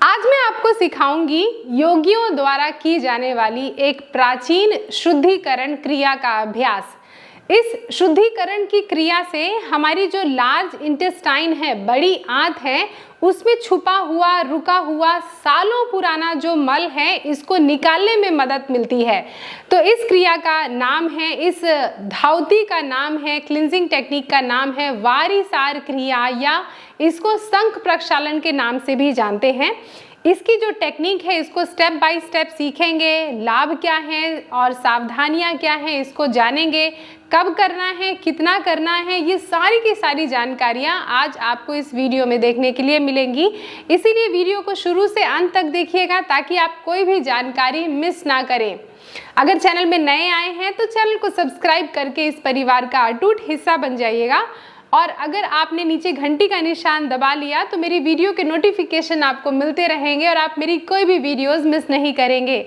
आज मैं आपको सिखाऊंगी योगियों द्वारा की जाने वाली एक प्राचीन शुद्धिकरण क्रिया का अभ्यास। इस शुद्धिकरण की क्रिया से हमारी जो लार्ज इंटेस्टाइन है, बड़ी आंत है, उसमें छुपा हुआ, रुका हुआ, सालों पुराना जो मल है, इसको निकालने में मदद मिलती है। तो इस क्रिया का नाम है, इस धावती का नाम है, क्लिंजिंग टेक्निक का नाम है वारिसार क्रिया, या इसको शंख प्रक्षालन के नाम से भी जानते हैं। इसकी जो टेक्निक है, इसको स्टेप बाय स्टेप सीखेंगे, लाभ क्या है और सावधानियां क्या हैं इसको जानेंगे, कब करना है, कितना करना है, ये सारी की सारी जानकारियां आज आपको इस वीडियो में देखने के लिए मिलेंगी। इसीलिए वीडियो को शुरू से अंत तक देखिएगा ताकि आप कोई भी जानकारी मिस ना करें। अगर चैनल में नए आए हैं तो चैनल को सब्सक्राइब करके इस परिवार का अटूट हिस्सा बन जाइएगा, और अगर आपने नीचे घंटी का निशान दबा लिया तो मेरी वीडियो के नोटिफिकेशन आपको मिलते रहेंगे और आप मेरी कोई भी वीडियोस मिस नहीं करेंगे।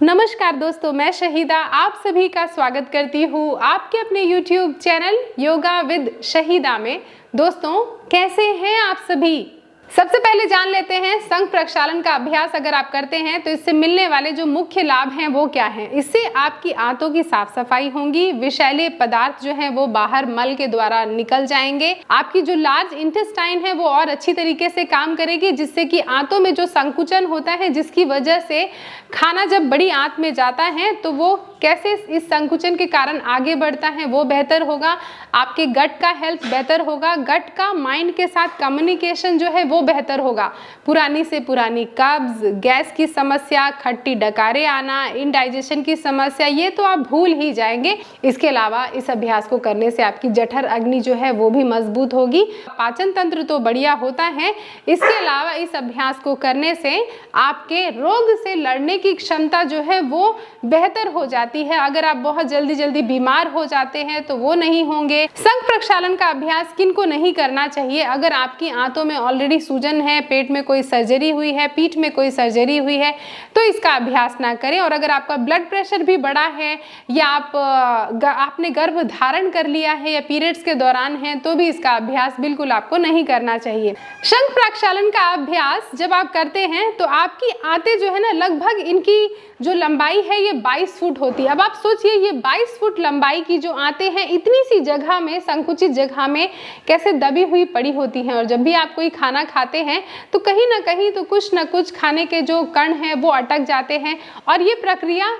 नमस्कार दोस्तों, मैं शहीदा आप सभी का स्वागत करती हूँ आपके अपने YouTube channel yoga with Shahida में। दोस्तों, कैसे हैं आप सभी? सबसे पहले जान लेते हैं शंख प्रक्षालन का अभ्यास अगर आप करते हैं तो इससे मिलने वाले जो मुख्य लाभ हैं वो क्या हैं। इससे आपकी आंतों की साफ सफाई होगी, विषैले पदार्थ जो हैं वो बाहर मल के द्वारा निकल जाएंगे, आपकी जो लार्ज इंटेस्टाइन है वो और अच्छी तरीके से काम करेगी, जिससे कि आंतों में जो संकुचन होता है, जिसकी वजह से खाना जब बड़ी आंत में जाता है तो वो कैसे इस संकुचन के कारण आगे बढ़ता है वो बेहतर होगा। आपके गट का हेल्थ बेहतर होगा, गट का माइंड के साथ कम्युनिकेशन जो है वो बेहतर होगा। पुरानी से पुरानी कब्ज, गैस की समस्या, खट्टी डकारे आना, इंडाइजेशन की समस्या, ये तो आप भूल ही जाएंगे। इसके अलावा इस अभ्यास को करने से आपकी जठर अग्नि जो है वो भी मजबूत होगी, पाचन तंत्र तो बढ़िया होता है। इसके अलावा इस अभ्यास को करने से आपके रोग से लड़ने की क्षमता जो है वो बेहतर हो जाती है। अगर आप बहुत जल्दी बीमार हो जाते हैं तो वो नहीं होंगे। शंख प्रक्षालन का अभ्यास किनको नहीं करना चाहिए? अगर आपकी आंतों में ऑलरेडी सूजन है, पेट में कोई सर्जरी हुई है, पीठ में कोई सर्जरी हुई है तो इसका अभ्यास ना करें। और अगर आपका ब्लड प्रेशर भी बढ़ा है, या आपने गर्भ धारण कर लिया है, या पीरियड्स के दौरान है, तो भी इसका अभ्यास बिल्कुल आपको नहीं करना चाहिए। शंख प्रक्षालन का अभ्यास जब आप करते हैं तो आपकी आंतें जो है ना, लगभग इनकी जो लंबाई है ये 22 फुट होती है। अब आप सोचिए, ये 22 फुट लंबाई की जो आंतें हैं इतनी सी जगह में, संकुचित जगह में कैसे दबी हुई पड़ी होती हैं। और जब भी आप कोई खाना खाते हैं तो कहीं ना कहीं तो कुछ ना कुछ खाने के जो कण हैं वो अटक जाते हैं। और ये प्रक्रिया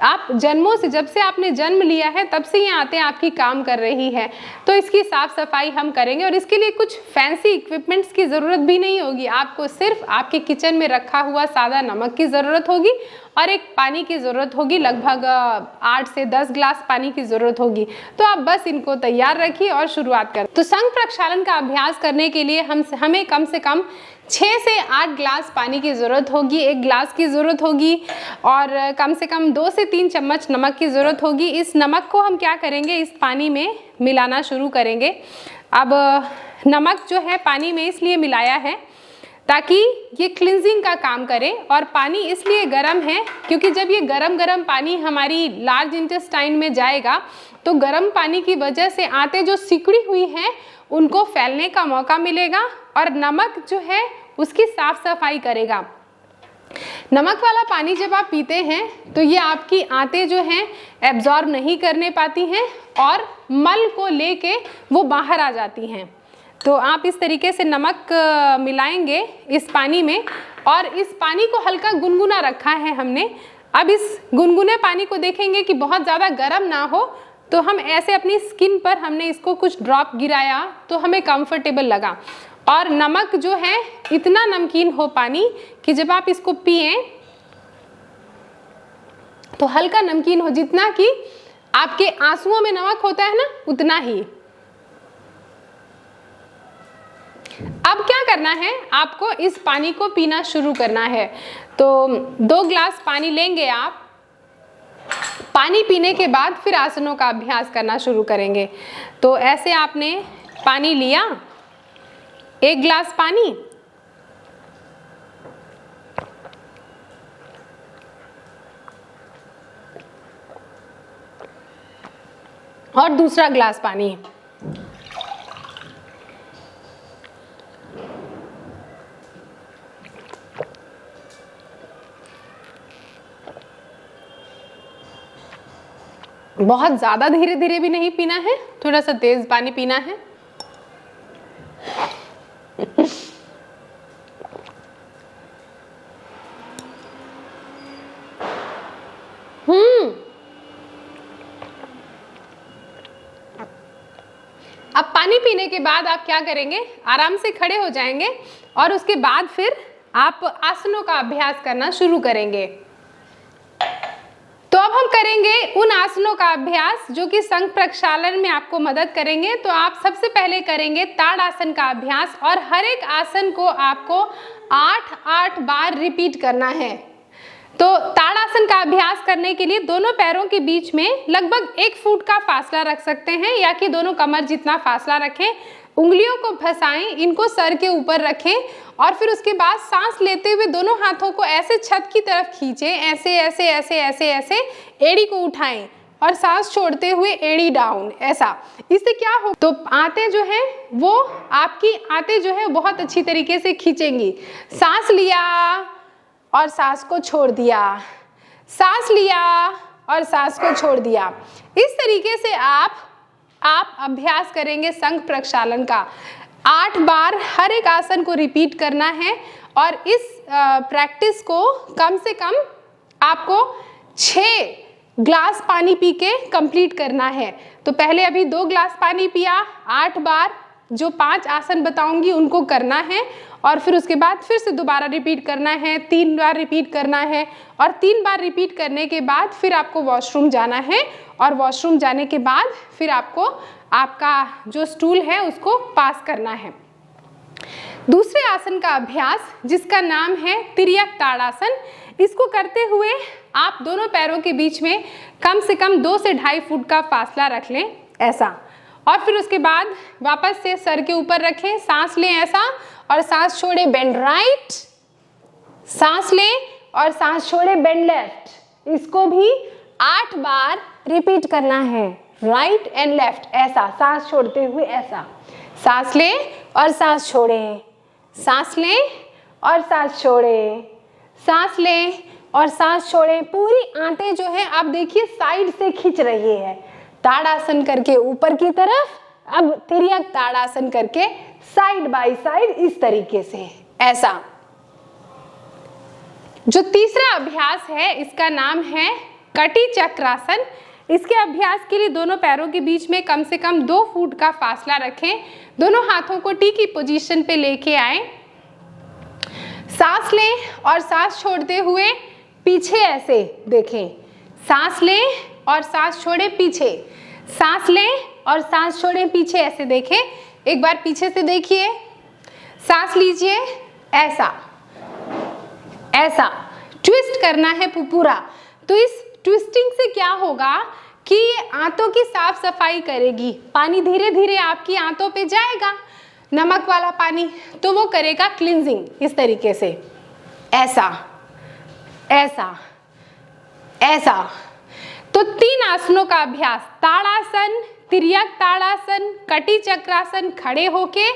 आप जन्मों से, जब से आपने जन्म लिया है तब से ये आंतें आपकी काम कर रही है। तो इसकी साफ सफाई हम करेंगे, और इसके लिए कुछ फैंसी इक्विपमेंट्स की ज़रूरत भी नहीं होगी। आपको सिर्फ आपके किचन में रखा हुआ सादा नमक की ज़रूरत होगी और एक पानी की ज़रूरत होगी, लगभग 8 से 10 ग्लास पानी की ज़रूरत होगी। तो आप बस इनको तैयार रखिए और शुरुआत करें। तो शंख प्रक्षालन का अभ्यास करने के लिए हमें कम से कम 6 से 8 ग्लास पानी की ज़रूरत होगी, 1 ग्लास की ज़रूरत होगी, और कम से कम 2 से 3 चम्मच नमक की ज़रूरत होगी। इस नमक को हम क्या करेंगे, इस पानी में मिलाना शुरू करेंगे। अब नमक जो है पानी में इसलिए मिलाया है ताकि ये क्लिंजिंग का काम करे, और पानी इसलिए गर्म है क्योंकि जब ये गरम पानी हमारी लार्ज इंटेस्टाइन में जाएगा तो गर्म पानी की वजह से आंतें जो सिकुड़ी हुई हैं उनको फैलने का मौका मिलेगा, और नमक जो है उसकी साफ सफाई करेगा। नमक वाला पानी जब आप पीते हैं तो ये आपकी आंतें जो हैं एब्जॉर्ब नहीं करने पाती हैं और मल को लेके वो बाहर आ जाती हैं। तो आप इस तरीके से नमक मिलाएंगे इस पानी में, और इस पानी को हल्का गुनगुना रखा है हमने। अब इस गुनगुने पानी को देखेंगे कि बहुत ज़्यादा गर्म ना हो, तो हम ऐसे अपनी स्किन पर हमने इसको कुछ ड्रॉप गिराया तो हमें कंफर्टेबल लगा। और नमक जो है इतना नमकीन हो पानी कि जब आप इसको पिएं तो हल्का नमकीन हो, जितना कि आपके आंसुओं में नमक होता है ना उतना ही। अब क्या करना है, आपको इस पानी को पीना शुरू करना है। तो 2 ग्लास पानी लेंगे आप। पानी पीने के बाद फिर आसनों का अभ्यास करना शुरू करेंगे। तो ऐसे आपने पानी लिया, 1 ग्लास पानी, और दूसरा ग्लास पानी। बहुत ज़्यादा धीरे धीरे भी नहीं पीना है, थोड़ा सा तेज पानी पीना है। अब पानी पीने के बाद आप क्या करेंगे, आराम से खड़े हो जाएंगे और उसके बाद फिर आप आसनों का अभ्यास करना शुरू करेंगे। तो अब हम करेंगे उन आसनों का अभ्यास जो कि संघ प्रक्षालन में आपको मदद करेंगे। तो आप सबसे पहले करेंगे ताड़ासन का अभ्यास और हर एक आसन को आपको 8-8 बार रिपीट करना है। तो ताड़ासन का अभ्यास करने के लिए दोनों पैरों के बीच में लगभग 1 फुट का फासला रख सकते हैं, या कि दोनों कमर जितना फासला रखें। उंगलियों को फंसाएं, इनको सर के ऊपर रखें और फिर उसके बाद सांस लेते हुए दोनों हाथों को ऐसे छत की तरफ खींचें, ऐसे ऐसे ऐसे ऐसे ऐसे एड़ी को उठाएं और सांस छोड़ते हुए एड़ी डाउन, ऐसा। इससे क्या हो, तो आंतें जो है वो आपकी आंतें जो है बहुत अच्छी तरीके से खींचेंगी। सांस लिया और सांस को छोड़ दिया, सांस लिया और सांस को छोड़ दिया। इस तरीके से आप अभ्यास करेंगे संघ प्रक्षालन का। 8 बार हर एक आसन को रिपीट करना है और इस प्रैक्टिस को कम से कम आपको 6 ग्लास पानी पी के कंप्लीट करना है। तो पहले अभी 2 ग्लास पानी पिया, 8 बार जो 5 आसन बताऊंगी उनको करना है और फिर उसके बाद फिर से दोबारा रिपीट करना है, 3 बार रिपीट करना है और 3 बार रिपीट करने के बाद फिर आपको वॉशरूम जाना है और वॉशरूम जाने के बाद फिर आपको आपका जो स्टूल है उसको पास करना है। दूसरे आसन का अभ्यास जिसका नाम है तिर्यक ताड़ासन, इसको करते हुए आप दोनों पैरों के बीच में कम से कम 2 से 2.5 फुट का फासला रख लें, ऐसा। और फिर उसके बाद वापस से सर के ऊपर रखें, सांस लें ऐसा और सांस छोड़ें, बेंड राइट, सांस लें और सांस छोड़ें, बेंड लेफ्ट। इसको भी 8 बार रिपीट करना है, राइट एंड लेफ्ट, ऐसा, सांस छोड़ते हुए ऐसा। सांस लें और सांस छोड़ें, सांस लें और सांस छोड़ें, सांस लें और सांस छोड़ें। पूरी आंतें जो है आप देखिए साइड से खींच रही है। ताड़ासन करके ऊपर की तरफ, अब तिर्यक ताड़ासन करके साइड बाय साइड इस तरीके से, ऐसा। जो तीसरा अभ्यास है इसका नाम है कटी चक्रासन। इसके अभ्यास के लिए दोनों पैरों के बीच में कम से कम 2 फुट का फासला रखें, दोनों हाथों को टी की पोजीशन पे लेके आए, सांस लें और सांस छोड़ते हुए पीछे ऐसे देखें, सांस लें और सांस छोड़ें पीछे, सांस लें और सांस छोड़ें पीछे, ऐसे देखें। एक बार पीछे से देखिए, सांस लीजिए ऐसा, ऐसा ट्विस्ट करना है पूरा। तो इस ट्विस्टिंग से क्या होगा कि ये आंतों की साफ सफाई करेगी, पानी धीरे धीरे आपकी आंतों पे जाएगा, नमक वाला पानी, तो वो करेगा क्लींजिंग इस तरीके से, ऐसा ऐसा ऐसा। तो 3 आसनों का अभ्यास, ताड़ासन, तिर्यक ताड़ासन, कटी चक्रासन, खड़े होके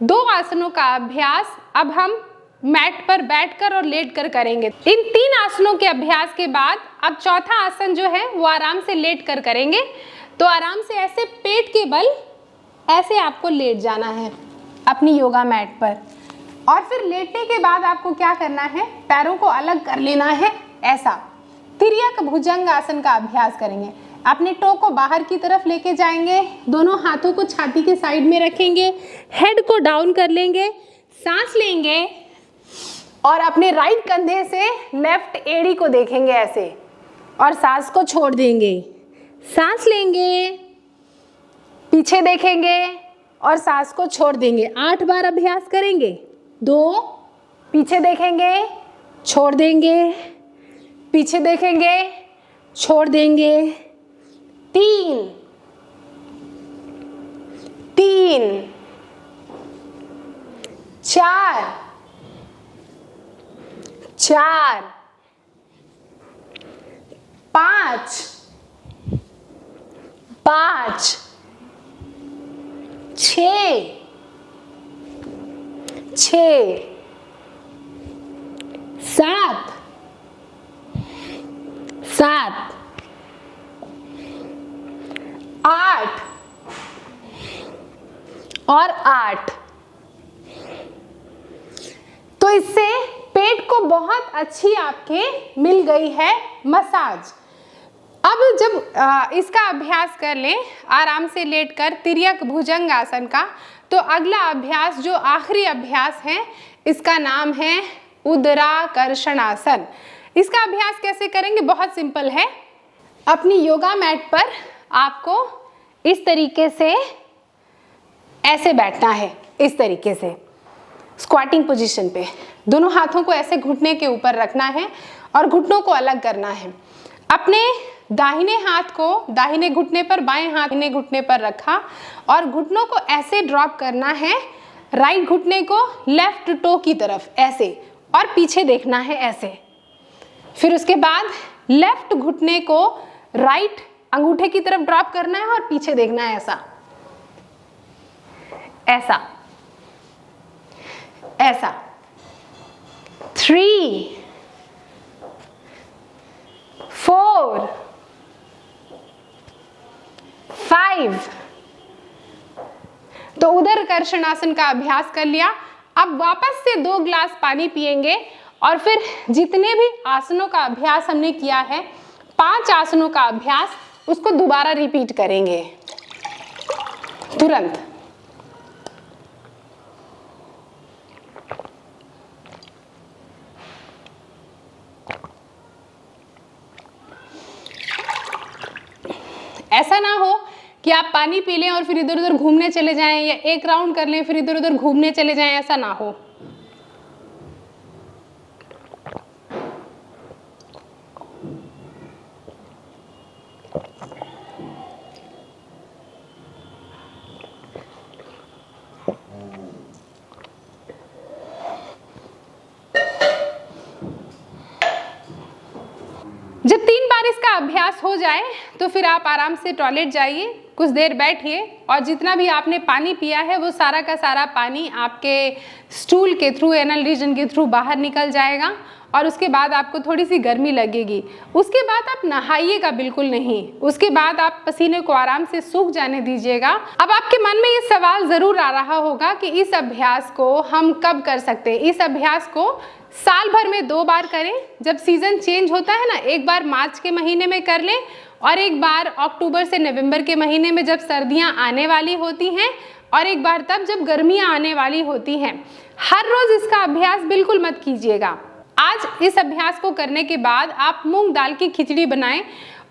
2 आसनों का अभ्यास अब हम मैट पर बैठकर और लेटकर करेंगे। इन 3 आसनों के अभ्यास के बाद अब चौथा आसन जो है वो आराम से लेटकर करेंगे। तो आराम से ऐसे पेट के बल ऐसे आपको लेट जाना है अपनी योगा मैट पर और फिर लेटने के बाद आपको क्या करना है, पैरों को अलग कर लेना है, ऐसा। तिर्यक भुजंग आसन का अभ्यास करेंगे। अपने टो को बाहर की तरफ लेके जाएंगे, दोनों हाथों को छाती के साइड में रखेंगे, हेड को डाउन कर लेंगे, सांस लेंगे और अपने राइट कंधे से लेफ्ट एड़ी को देखेंगे ऐसे और सांस को छोड़ देंगे, सांस लेंगे, पीछे देखेंगे और सांस को छोड़ देंगे। 8 बार अभ्यास करेंगे। 2, पीछे देखेंगे, छोड़ देंगे, पीछे देखेंगे, छोड़ देंगे, 3, 4, 5, 6, 7, 8, और 8। तो इससे पेट को बहुत अच्छी आपके मिल गई है मसाज। अब जब इसका अभ्यास कर लें आराम से लेटकर तिर्यक भुजंग आसन का, तो अगला अभ्यास जो आखिरी अभ्यास है इसका नाम है उदराकर्षणासन। इसका अभ्यास कैसे करेंगे? बहुत सिंपल है। अपनी योगा मैट पर आपको इस तरीके से ऐसे बैठना है, इस तरीके से स्क्वाटिंग पोजीशन पे। दोनों हाथों को ऐसे घुटने के ऊपर रखना है और घुटनों को अलग करना है। अपने दाहिने हाथ को दाहिने घुटने पर, बाएं हाथ दाहिने घुटने पर रखा और घुटनों को ऐसे ड्रॉप करना है, राइट घुटने को लेफ्ट टो की तरफ ऐसे, और पीछे देखना है ऐसे। फिर उसके बाद लेफ्ट घुटने को राइट अंगूठे की तरफ ड्रॉप करना है और पीछे देखना है ऐसा, ऐसा, ऐसा। 3, 4, 5। तो उदराकर्षणासन का अभ्यास कर लिया। अब वापस से 2 गिलास पानी पिएंगे और फिर जितने भी आसनों का अभ्यास हमने किया है, 5 आसनों का अभ्यास, उसको दोबारा रिपीट करेंगे तुरंत। ऐसा ना हो कि आप पानी पी लें और फिर इधर उधर घूमने चले जाएं, या एक राउंड कर लें फिर इधर उधर घूमने चले जाएं, ऐसा ना हो। जब 3 बार इसका अभ्यास हो जाए तो फिर आप आराम से टॉयलेट जाइए, कुछ देर बैठिए और जितना भी आपने पानी पिया है वो सारा का सारा पानी आपके स्टूल के थ्रू, एनल रीजन के थ्रू बाहर निकल जाएगा और उसके बाद आपको थोड़ी सी गर्मी लगेगी। उसके बाद आप नहाइएगा बिल्कुल नहीं, उसके बाद आप पसीने को आराम से सूख जाने दीजिएगा। अब आपके मन में ये सवाल ज़रूर आ रहा होगा कि इस अभ्यास को हम कब कर सकते हैं? इस अभ्यास को साल भर में 2 बार करें। जब सीज़न चेंज होता है ना, एक बार मार्च के महीने में कर लें और एक बार अक्टूबर से नवंबर के महीने में जब सर्दियां आने वाली होती हैं, और एक बार तब जब गर्मियां आने वाली होती हैं। हर रोज़ इसका अभ्यास बिल्कुल मत कीजिएगा। आज इस अभ्यास को करने के बाद आप मूंग दाल की खिचड़ी बनाएं,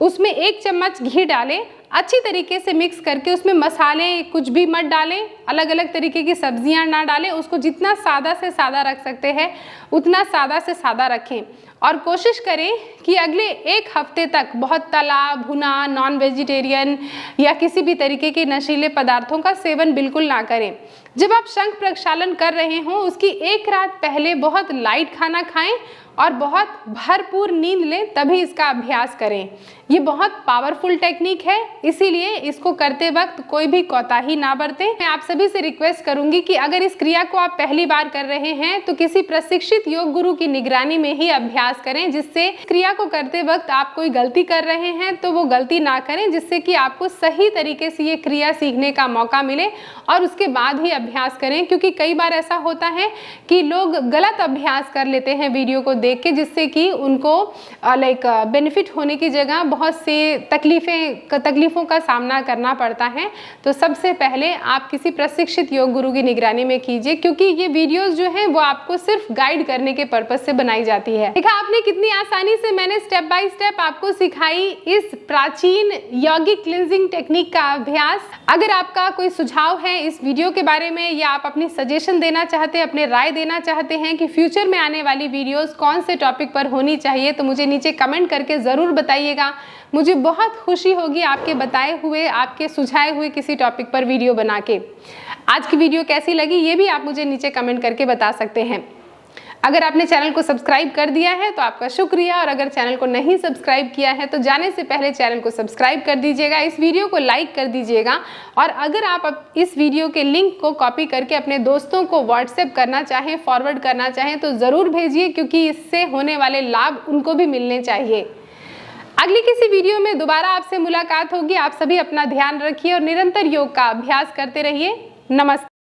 उसमें 1 चम्मच घी डालें, अच्छी तरीके से मिक्स करके उसमें मसाले कुछ भी मत डालें, अलग अलग तरीके की सब्जियां ना डालें, उसको जितना सादा से सादा रख सकते हैं उतना सादा से सादा रखें और कोशिश करें कि अगले 1 हफ्ते तक बहुत तला भुना, नॉन वेजिटेरियन या किसी भी तरीके के नशीले पदार्थों का सेवन बिल्कुल ना करें। जब आप शंख प्रक्षालन कर रहे हों उसकी 1 रात पहले बहुत लाइट खाना खाएं और बहुत भरपूर नींद लें, तभी इसका अभ्यास करें। ये बहुत पावरफुल टेक्निक है, इसीलिए इसको करते वक्त कोई भी कोताही ना बरतें। मैं आप सभी से रिक्वेस्ट करूंगी कि अगर इस क्रिया को आप पहली बार कर रहे हैं तो किसी प्रशिक्षित योग गुरु की निगरानी में ही अभ्यास करें, जिससे क्रिया को करते वक्त आप कोई गलती कर रहे हैं तो वो गलती ना करें, जिससे कि आपको सही तरीके से ये क्रिया सीखने का मौका मिले और उसके बाद ही अभ्यास करें। क्योंकि कई बार ऐसा होता है कि लोग गलत अभ्यास कर लेते हैं वीडियो को देख के, जिससे कि उनको बेनिफिट होने की जगह बहुत से तकलीफों का सामना करना पड़ता है। तो सबसे पहले आप किसी प्रशिक्षित योग गुरु की निगरानी में कीजिए, क्योंकि ये वीडियोस जो हैं वो आपको सिर्फ गाइड करने के पर्पस से बनाई जाती है। देखा आपने कितनी आसानी से मैंने स्टेप बाय स्टेप आपको सिखाई इस प्राचीन यौगिक क्लींजिंग टेक्निक का अभ्यास। अगर आपका कोई सुझाव है इस वीडियो के बारे में या आप अपनी सजेशन देना चाहते हैं, अपने राय देना चाहते हैं कि फ्यूचर में आने वाली वीडियोस कौन से टॉपिक पर होनी चाहिए, तो मुझे नीचे कमेंट करके ज़रूर बताइएगा। मुझे बहुत खुशी होगी आपके बताए हुए, आपके सुझाए हुए किसी टॉपिक पर वीडियो बना के। आज की वीडियो कैसी लगी ये भी आप मुझे नीचे कमेंट करके बता सकते हैं। अगर आपने चैनल को सब्सक्राइब कर दिया है तो आपका शुक्रिया, और अगर चैनल को नहीं सब्सक्राइब किया है तो जाने से पहले चैनल को सब्सक्राइब कर दीजिएगा, इस वीडियो को लाइक कर दीजिएगा। और अगर आप इस वीडियो के लिंक को कॉपी करके अपने दोस्तों को व्हाट्सएप करना चाहें, फॉरवर्ड करना चाहें तो ज़रूर भेजिए, क्योंकि इससे होने वाले लाभ उनको भी मिलने चाहिए। अगली किसी वीडियो में दोबारा आपसे मुलाकात होगी। आप सभी अपना ध्यान रखिए और निरंतर योग का अभ्यास करते रहिए। नमस्ते।